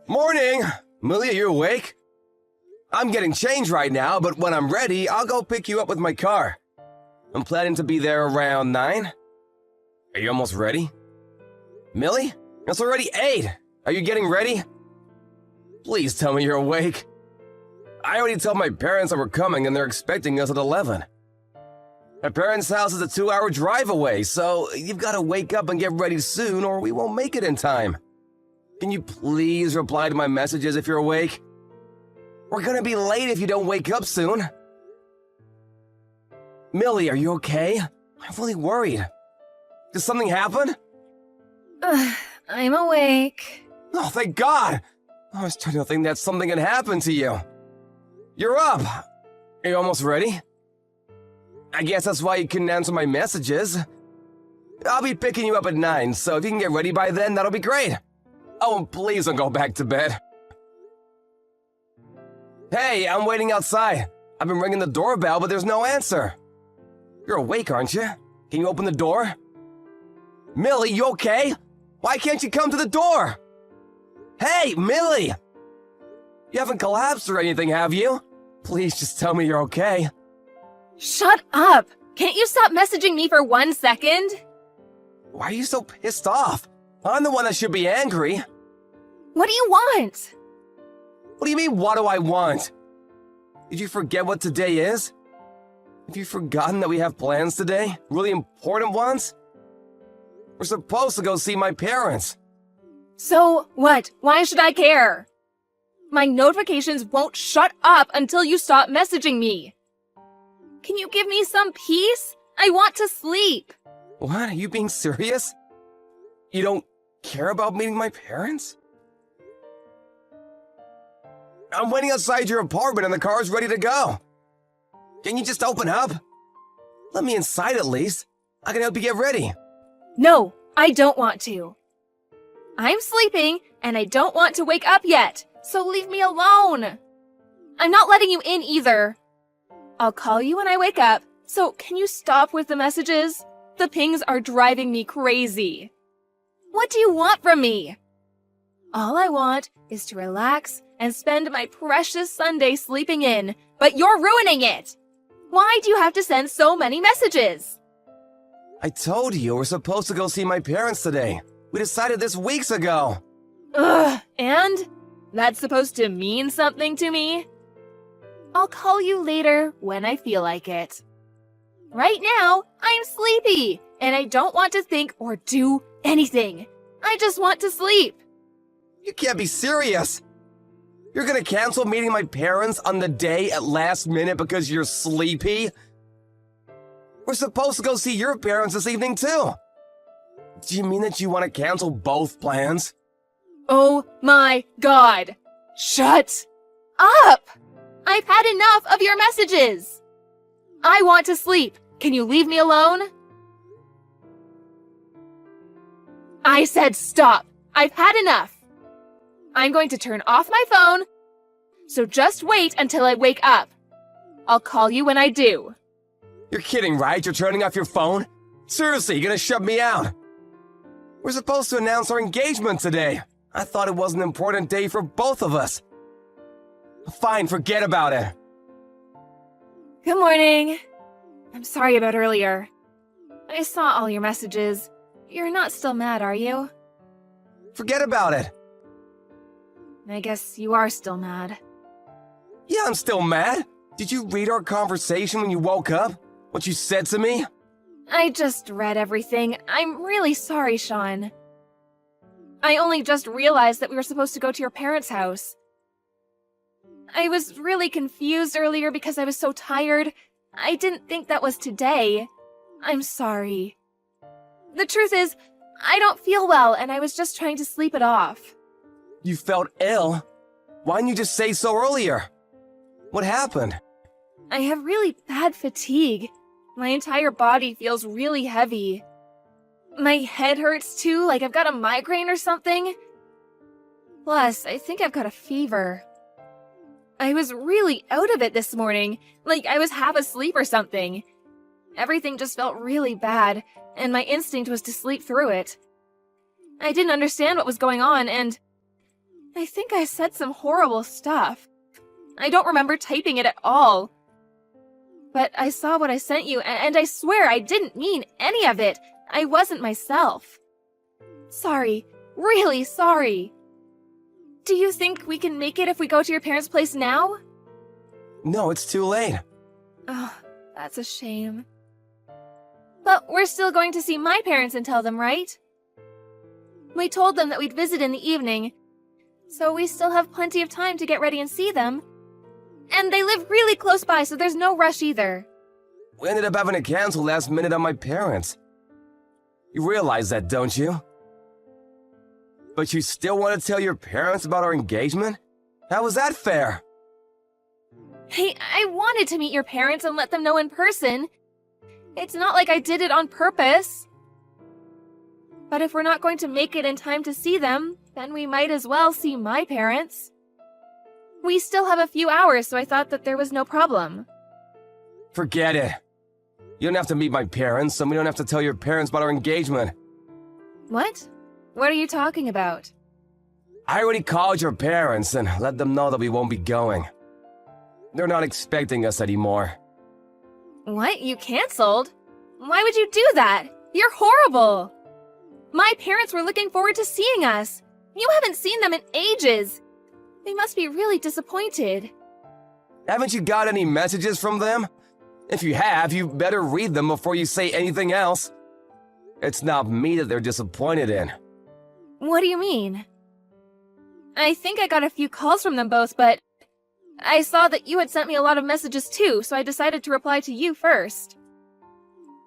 Morning! Millie, are you awake? I'm getting changed right now, but when I'm ready, I'll go pick you up with my car. I'm planning to be there around 9. Are you almost ready? Millie? It's already 8. Are you getting ready? Please tell me you're awake. I already told my parents that we're coming and they're expecting us at 11. My parents' house is a 2-hour drive away, so you've got to wake up and get ready soon or we won't make it in time. Can you please reply to my messages if you're awake? We're gonna be late if you don't wake up soon. Millie, are you okay? I'm really worried. Did something happen? I'm awake. Oh, thank God! I was starting to think that something had happened to you. You're up! Are you almost ready? I guess that's why you couldn't answer my messages. I'll be picking you up at 9, so if you can get ready by then, that'll be great. Oh, and please don't go back to bed. Hey, I'm waiting outside. I've been ringing the doorbell, but there's no answer. You're awake, aren't you? Can you open the door? Millie, you okay? Why can't you come to the door? Hey, Millie! You haven't collapsed or anything, have you? Please just tell me you're okay. Shut up! Can't you stop messaging me for 1 second? Why are you so pissed off? I'm the one that should be angry. What do you want? What do you mean, what do I want? Did you forget what today is? Have you forgotten that we have plans today? Really important ones? We're supposed to go see my parents. So, what? Why should I care? My notifications won't shut up until you stop messaging me. Can you give me some peace? I want to sleep. What? Are you being serious? You don't care about meeting my parents? I'm waiting outside your apartment and the car's ready to go. Can you just open up? Let me inside at least. I can help you get ready. No, I don't want to. I'm sleeping and I don't want to wake up yet, so leave me alone. I'm not letting you in either. I'll call you when I wake up, so can you stop with the messages? The pings are driving me crazy. What do you want from me? All I want is to relax and spend my precious Sunday sleeping in, but you're ruining it! Why do you have to send so many messages? I told you we're supposed to go see my parents today. We decided this weeks ago. Ugh, and? That's supposed to mean something to me? I'll call you later when I feel like it. Right now, I'm sleepy, and I don't want to think or do anything. I just want to sleep. You can't be serious. You're gonna cancel meeting my parents on the day at last minute because you're sleepy? We're supposed to go see your parents this evening too. Do you mean that you want to cancel both plans? Oh my God! Shut up! I've had enough of your messages! I want to sleep. Can you leave me alone? I said stop. I've had enough. I'm going to turn off my phone, so just wait until I wake up. I'll call you when I do. You're kidding, right? You're turning off your phone? Seriously, you're gonna shut me out? We're supposed to announce our engagement today. I thought it was an important day for both of us. Fine, forget about it. Good morning. I'm sorry about earlier. I saw all your messages. You're not still mad, are you? Forget about it. I guess you are still mad. Yeah, I'm still mad. Did you read our conversation when you woke up? What you said to me? I just read everything. I'm really sorry, Sean. I only just realized that we were supposed to go to your parents' house. I was really confused earlier because I was so tired. I didn't think that was today. I'm sorry. The truth is, I don't feel well and I was just trying to sleep it off. You felt ill? Why didn't you just say so earlier? What happened? I have really bad fatigue. My entire body feels really heavy. My head hurts too, like I've got a migraine or something. Plus, I think I've got a fever. I was really out of it this morning, like I was half asleep or something. Everything just felt really bad, and my instinct was to sleep through it. I didn't understand what was going on, and I think I said some horrible stuff. I don't remember typing it at all. But I saw what I sent you, and I swear I didn't mean any of it. I wasn't myself. Sorry. Really sorry. Do you think we can make it if we go to your parents' place now? No, it's too late. Oh, that's a shame. But we're still going to see my parents and tell them, right? We told them that we'd visit in the evening, so we still have plenty of time to get ready and see them. And they live really close by, so there's no rush either. We ended up having to cancel last minute on my parents. You realize that, don't you? But you still want to tell your parents about our engagement? How was that fair? Hey, I wanted to meet your parents and let them know in person. It's not like I did it on purpose. But if we're not going to make it in time to see them, then we might as well see my parents. We still have a few hours, so I thought that there was no problem. Forget it. You don't have to meet my parents, and we don't have to tell your parents about our engagement. What? What are you talking about? I already called your parents and let them know that we won't be going. They're not expecting us anymore. What? You canceled? Why would you do that? You're horrible! My parents were looking forward to seeing us. You haven't seen them in ages. They must be really disappointed. Haven't you got any messages from them? If you have, you better read them before you say anything else. It's not me that they're disappointed in. What do you mean? I think I got a few calls from them both, but I saw that you had sent me a lot of messages too, so I decided to reply to you first.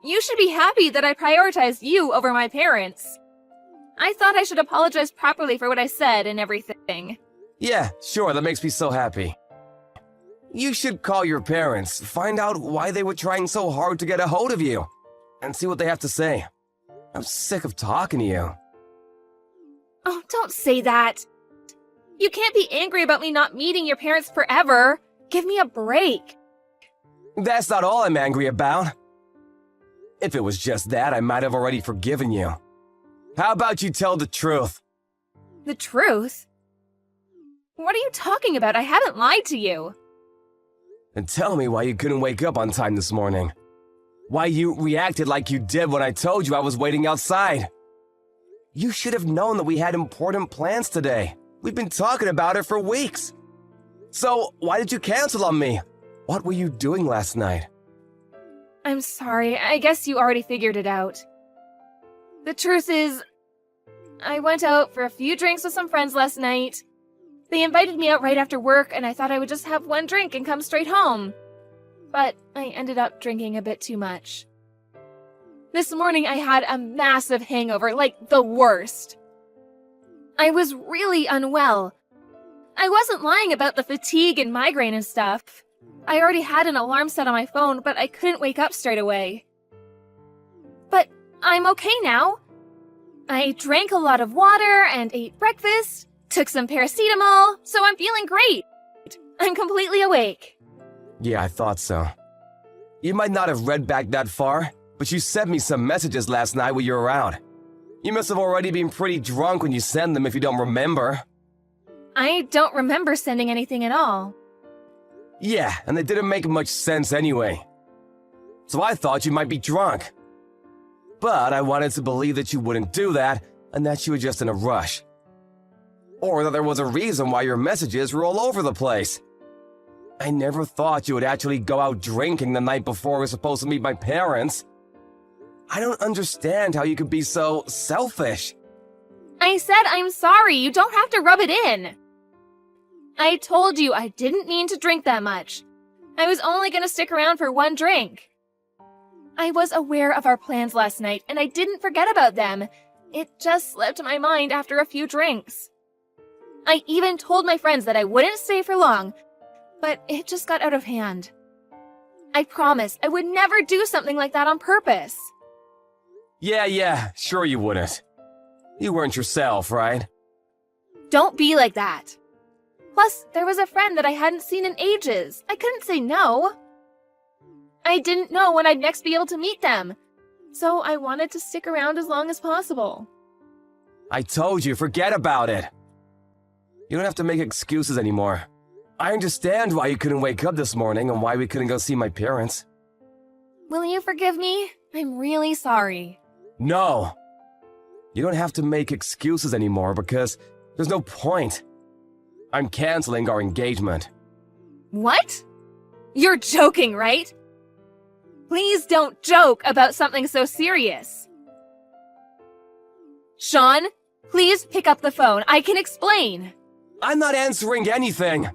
You should be happy that I prioritized you over my parents. I thought I should apologize properly for what I said and everything. Yeah, sure, that makes me so happy. You should call your parents, find out why they were trying so hard to get a hold of you, and see what they have to say. I'm sick of talking to you. Oh, don't say that. You can't be angry about me not meeting your parents forever. Give me a break. That's not all I'm angry about. If it was just that, I might have already forgiven you. How about you tell the truth? The truth? What are you talking about? I haven't lied to you. And tell me why you couldn't wake up on time this morning. Why you reacted like you did when I told you I was waiting outside. You should have known that we had important plans today. We've been talking about it for weeks. So, why did you cancel on me? What were you doing last night? I'm sorry. I guess you already figured it out. The truth is, I went out for a few drinks with some friends last night. They invited me out right after work, and I thought I would just have one drink and come straight home. But I ended up drinking a bit too much. This morning I had a massive hangover, like the worst. I was really unwell. I wasn't lying about the fatigue and migraine and stuff. I already had an alarm set on my phone, but I couldn't wake up straight away. But I'm okay now. I drank a lot of water and ate breakfast, took some paracetamol, so I'm feeling great. I'm completely awake. Yeah, I thought so. You might not have read back that far, but you sent me some messages last night when you were out. You must have already been pretty drunk when you sent them if you don't remember. I don't remember sending anything at all. Yeah, and they didn't make much sense anyway. So I thought you might be drunk. But I wanted to believe that you wouldn't do that, and that you were just in a rush. Or that there was a reason why your messages were all over the place. I never thought you would actually go out drinking the night before we were supposed to meet my parents. I don't understand how you could be so selfish. I said I'm sorry. You don't have to rub it in. I told you I didn't mean to drink that much. I was only going to stick around for one drink. I was aware of our plans last night, and I didn't forget about them. It just slipped my mind after a few drinks. I even told my friends that I wouldn't stay for long, but it just got out of hand. I promised I would never do something like that on purpose. Yeah, sure you wouldn't. You weren't yourself, right? Don't be like that. Plus, there was a friend that I hadn't seen in ages. I couldn't say no. I didn't know when I'd next be able to meet them, so I wanted to stick around as long as possible. I told you, forget about it. You don't have to make excuses anymore. I understand why you couldn't wake up this morning and why we couldn't go see my parents. Will you forgive me? I'm really sorry. No! You don't have to make excuses anymore because there's no point. I'm canceling our engagement. What? You're joking, right? Please don't joke about something so serious. Sean, please pick up the phone. I can explain. I'm not answering anything.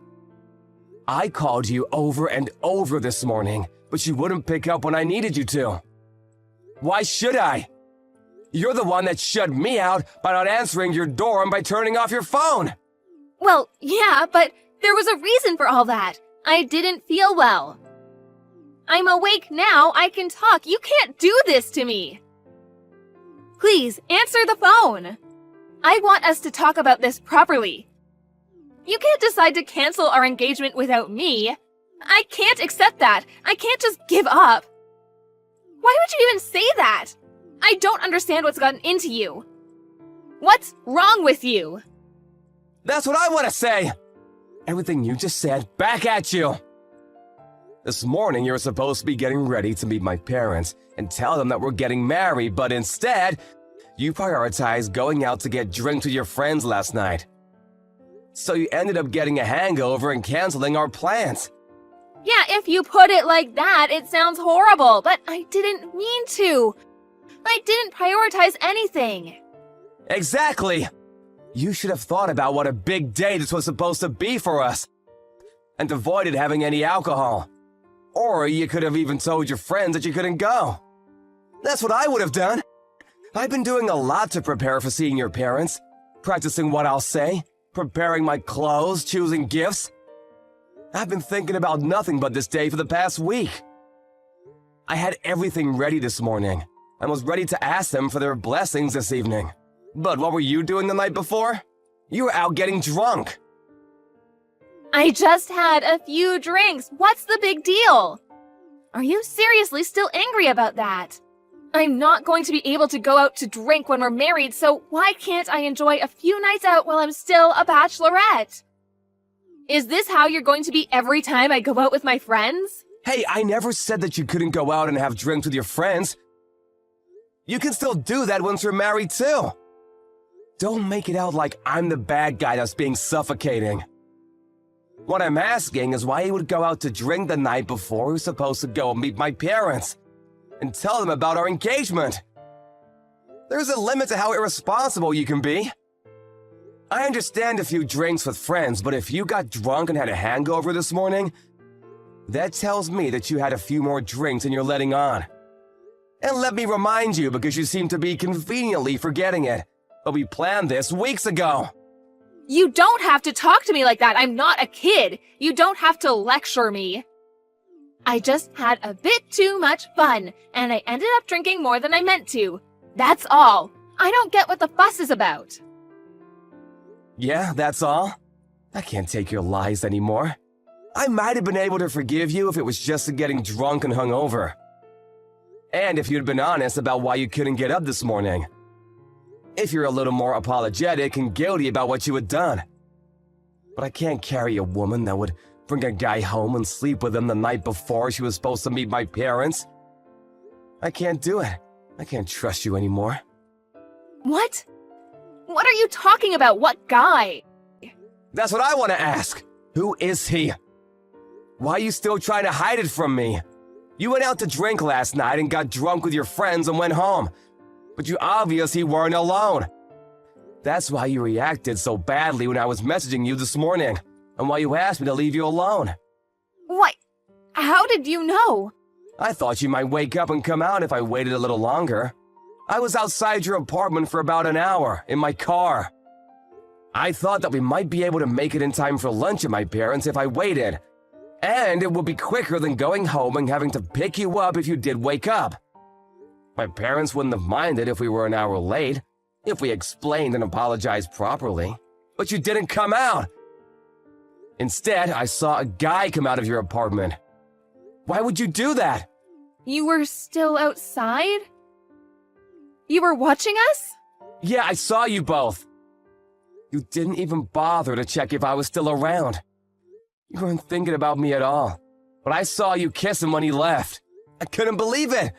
I called you over and over this morning, but you wouldn't pick up when I needed you to. Why should I? You're the one that shut me out by not answering your door and by turning off your phone. Well, yeah, but there was a reason for all that. I didn't feel well. I'm awake now. I can talk. You can't do this to me. Please, answer the phone. I want us to talk about this properly. You can't decide to cancel our engagement without me. I can't accept that. I can't just give up. Why would you even say that? I don't understand what's gotten into you. What's wrong with you? That's what I want to say. Everything you just said, back at you. This morning, you were supposed to be getting ready to meet my parents and tell them that we're getting married, but instead, you prioritized going out to get drinks with your friends last night. So you ended up getting a hangover and canceling our plans. Yeah, if you put it like that, it sounds horrible, but I didn't mean to. I didn't prioritize anything. Exactly. You should have thought about what a big day this was supposed to be for us and avoided having any alcohol. Or you could have even told your friends that you couldn't go. That's what I would have done. I've been doing a lot to prepare for seeing your parents, practicing what I'll say, preparing my clothes, choosing gifts. I've been thinking about nothing but this day for the past week. I had everything ready this morning and was ready to ask them for their blessings this evening. But what were you doing the night before? You were out getting drunk. I just had a few drinks. What's the big deal? Are you seriously still angry about that? I'm not going to be able to go out to drink when we're married, so why can't I enjoy a few nights out while I'm still a bachelorette? Is this how you're going to be every time I go out with my friends? Hey, I never said that you couldn't go out and have drinks with your friends. You can still do that once you're married too. Don't make it out like I'm the bad guy that's being suffocating. What I'm asking is why you would go out to drink the night before we were supposed to go and meet my parents and tell them about our engagement. There's a limit to how irresponsible you can be. I understand a few drinks with friends, but if you got drunk and had a hangover this morning, that tells me that you had a few more drinks than you're letting on. And let me remind you, because you seem to be conveniently forgetting it, but we planned this weeks ago. You don't have to talk to me like that. I'm not a kid. You don't have to lecture me. I just had a bit too much fun, and I ended up drinking more than I meant to. That's all. I don't get what the fuss is about. Yeah, that's all? I can't take your lies anymore. I might have been able to forgive you if it was just getting drunk and hungover. And if you'd been honest about why you couldn't get up this morning. If you're a little more apologetic and guilty about what you had done. But I can't carry a woman that would bring a guy home and sleep with him the night before she was supposed to meet my parents. I can't do it. I can't trust you anymore. What? What are you talking about? What guy? That's what I want to ask. Who is he? Why are you still trying to hide it from me? You went out to drink last night and got drunk with your friends and went home. But you obviously weren't alone. That's why you reacted so badly when I was messaging you this morning, and why you asked me to leave you alone. What? How did you know? I thought you might wake up and come out if I waited a little longer. I was outside your apartment for about an hour, in my car. I thought that we might be able to make it in time for lunch at my parents' if I waited. And it would be quicker than going home and having to pick you up if you did wake up. My parents wouldn't have minded if we were an hour late, if we explained and apologized properly. But you didn't come out. Instead, I saw a guy come out of your apartment. Why would you do that? You were still outside? You were watching us? Yeah, I saw you both. You didn't even bother to check if I was still around. You weren't thinking about me at all. But I saw you kiss him when he left. I couldn't believe it.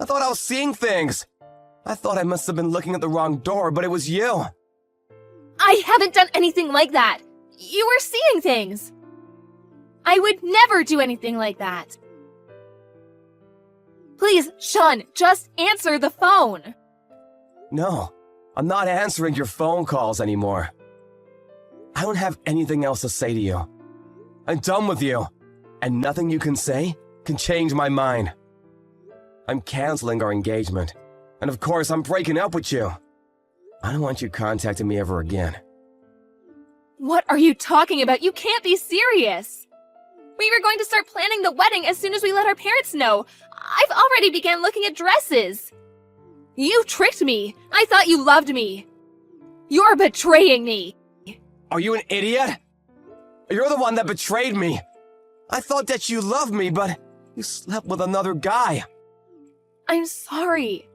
I thought I was seeing things. I thought I must have been looking at the wrong door, but it was you. I haven't done anything like that. You were seeing things. I would never do anything like that. Please, Sean, just answer the phone. No, I'm not answering your phone calls anymore. I don't have anything else to say to you. I'm done with you, and nothing you can say can change my mind. I'm canceling our engagement, and of course I'm breaking up with you. I don't want you contacting me ever again. What are you talking about? You can't be serious. We were going to start planning the wedding as soon as we let our parents know. I've already began looking at dresses. You tricked me. I thought you loved me. You're betraying me. Are you an idiot? You're the one that betrayed me. I thought that you loved me, but you slept with another guy. I'm sorry.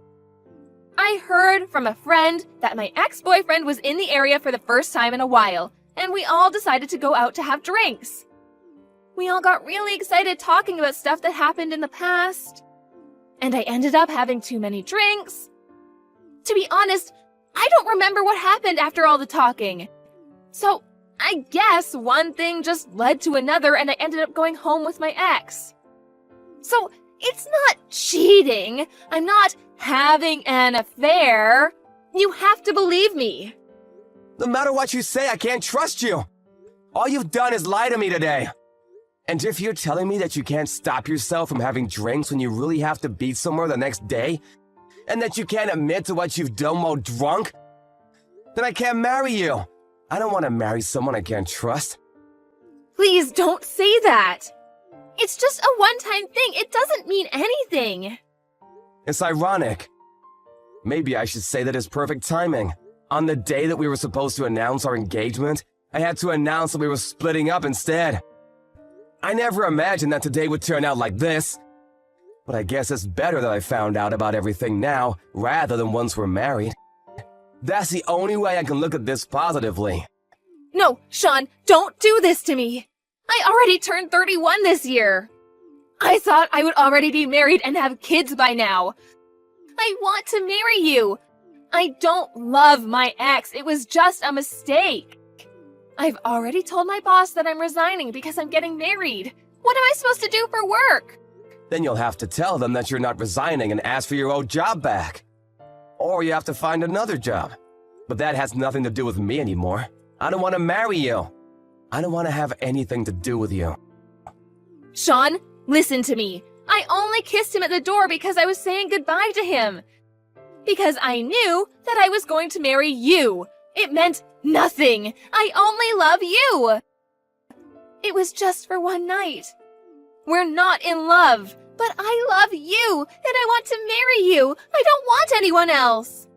I heard from a friend that my ex-boyfriend was in the area for the first time in a while, and we all decided to go out to have drinks. We all got really excited talking about stuff that happened in the past, and I ended up having too many drinks. To be honest, I don't remember what happened after all the talking. So, I guess one thing just led to another and I ended up going home with my ex. So, it's not cheating. I'm not having an affair. You have to believe me. No matter what you say, I can't trust you. All you've done is lie to me today. And if you're telling me that you can't stop yourself from having drinks when you really have to be somewhere the next day, and that you can't admit to what you've done while drunk, then I can't marry you. I don't want to marry someone I can't trust. Please don't say that. It's just a one-time thing. It doesn't mean anything. It's ironic. Maybe I should say that it's perfect timing. On the day that we were supposed to announce our engagement, I had to announce that we were splitting up instead. I never imagined that today would turn out like this. But I guess it's better that I found out about everything now, rather than once we're married. That's the only way I can look at this positively. No, Sean, don't do this to me. I already turned 31 this year. I thought I would already be married and have kids by now. I want to marry you. I don't love my ex. It was just a mistake. I've already told my boss that I'm resigning because I'm getting married. What am I supposed to do for work? Then you'll have to tell them that you're not resigning and ask for your old job back. Or you have to find another job. But that has nothing to do with me anymore. I don't want to marry you. I don't want to have anything to do with you. Sean, listen to me. I only kissed him at the door because I was saying goodbye to him. Because I knew that I was going to marry you. It meant nothing. I only love you. It was just for one night. We're not in love, but I love you, and I want to marry you. I don't want anyone else.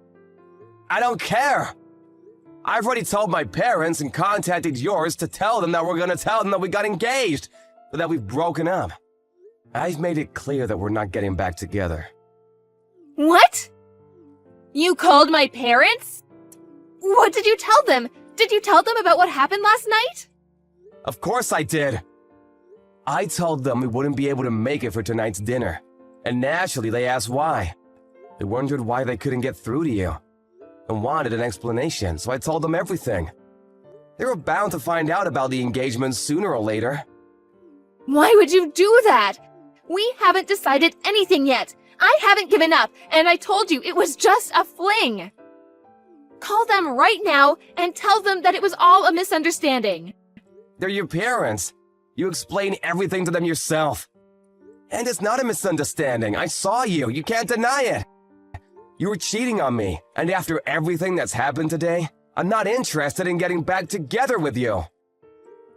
I don't care. I've already told my parents and contacted yours to tell them that we're gonna tell them that we got engaged, but that we've broken up. I've made it clear that we're not getting back together. What? You called my parents? What did you tell them? Did you tell them about what happened last night? Of course I did. I told them we wouldn't be able to make it for tonight's dinner, and naturally they asked why. They wondered why they couldn't get through to you, and wanted an explanation, so I told them everything. They were bound to find out about the engagement sooner or later. Why would you do that? We haven't decided anything yet. I haven't given up, and I told you it was just a fling. Call them right now and tell them that it was all a misunderstanding. They're your parents. You explain everything to them yourself. And it's not a misunderstanding. I saw you. You can't deny it. You were cheating on me, and after everything that's happened today, I'm not interested in getting back together with you.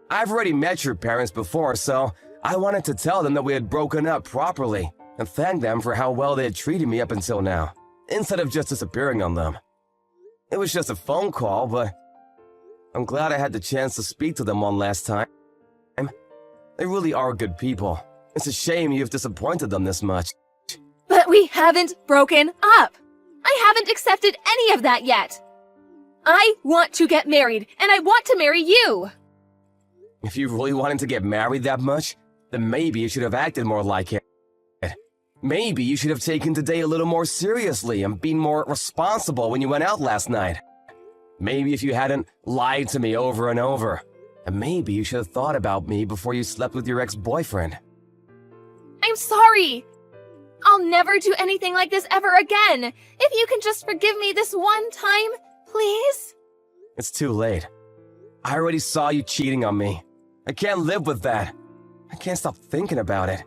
I've already met your parents before, so I wanted to tell them that we had broken up properly and thank them for how well they had treated me up until now, instead of just disappearing on them. It was just a phone call, but I'm glad I had the chance to speak to them one last time. They really are good people. It's a shame you've disappointed them this much. But we haven't broken up. I haven't accepted any of that yet. I want to get married, and I want to marry you! If you really wanted to get married that much, then maybe you should have acted more like it. Maybe you should have taken today a little more seriously and been more responsible when you went out last night. Maybe if you hadn't lied to me over and over. And maybe you should have thought about me before you slept with your ex-boyfriend. I'm sorry! I'll never do anything like this ever again! If you can just forgive me this one time, please? It's too late. I already saw you cheating on me. I can't live with that. I can't stop thinking about it.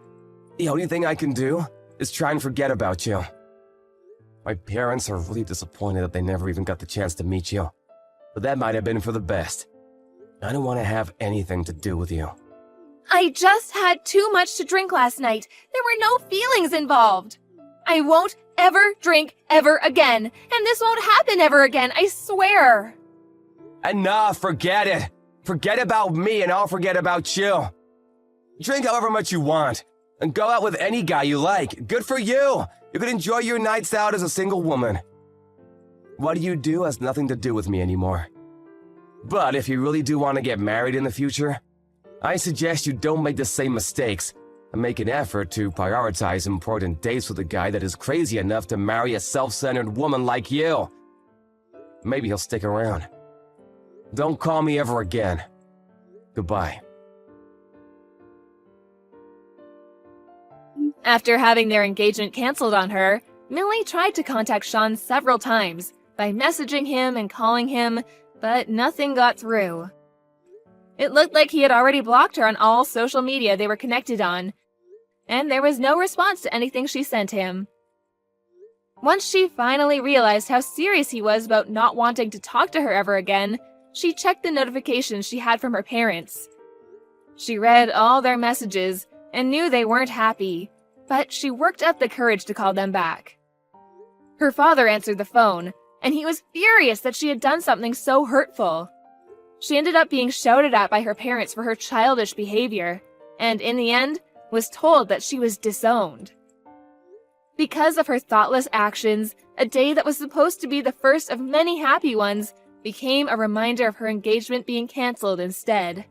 The only thing I can do is try and forget about you. My parents are really disappointed that they never even got the chance to meet you. But that might have been for the best. I don't want to have anything to do with you. I just had too much to drink last night. There were no feelings involved. I won't ever drink ever again, and this won't happen ever again, I swear. Enough, forget it. Forget about me and I'll forget about you. Drink however much you want, and go out with any guy you like. Good for you. You can enjoy your nights out as a single woman. What you do has nothing to do with me anymore. But if you really do want to get married in the future, I suggest you don't make the same mistakes and make an effort to prioritize important dates with a guy that is crazy enough to marry a self-centered woman like you. Maybe he'll stick around. Don't call me ever again. Goodbye. After having their engagement canceled on her, Millie tried to contact Sean several times by messaging him and calling him, but nothing got through. It looked like he had already blocked her on all social media they were connected on, and there was no response to anything she sent him. Once she finally realized how serious he was about not wanting to talk to her ever again, she checked the notifications she had from her parents. She read all their messages and knew they weren't happy, but she worked up the courage to call them back. Her father answered the phone, and he was furious that she had done something so hurtful. She ended up being shouted at by her parents for her childish behavior, and in the end, was told that she was disowned. Because of her thoughtless actions, a day that was supposed to be the first of many happy ones became a reminder of her engagement being canceled instead.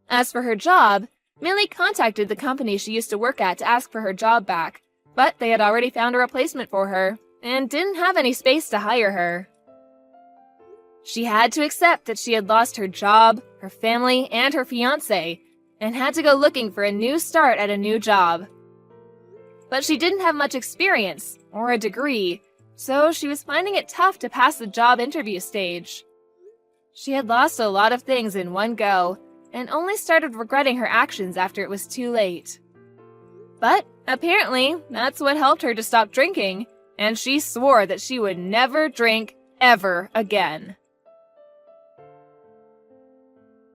As for her job, Millie contacted the company she used to work at to ask for her job back, but they had already found a replacement for her and didn't have any space to hire her. She had to accept that she had lost her job, her family, and her fiancé, and had to go looking for a new start at a new job. But she didn't have much experience, or a degree, so she was finding it tough to pass the job interview stage. She had lost a lot of things in one go, and only started regretting her actions after it was too late. But apparently, that's what helped her to stop drinking, and she swore that she would never drink ever again.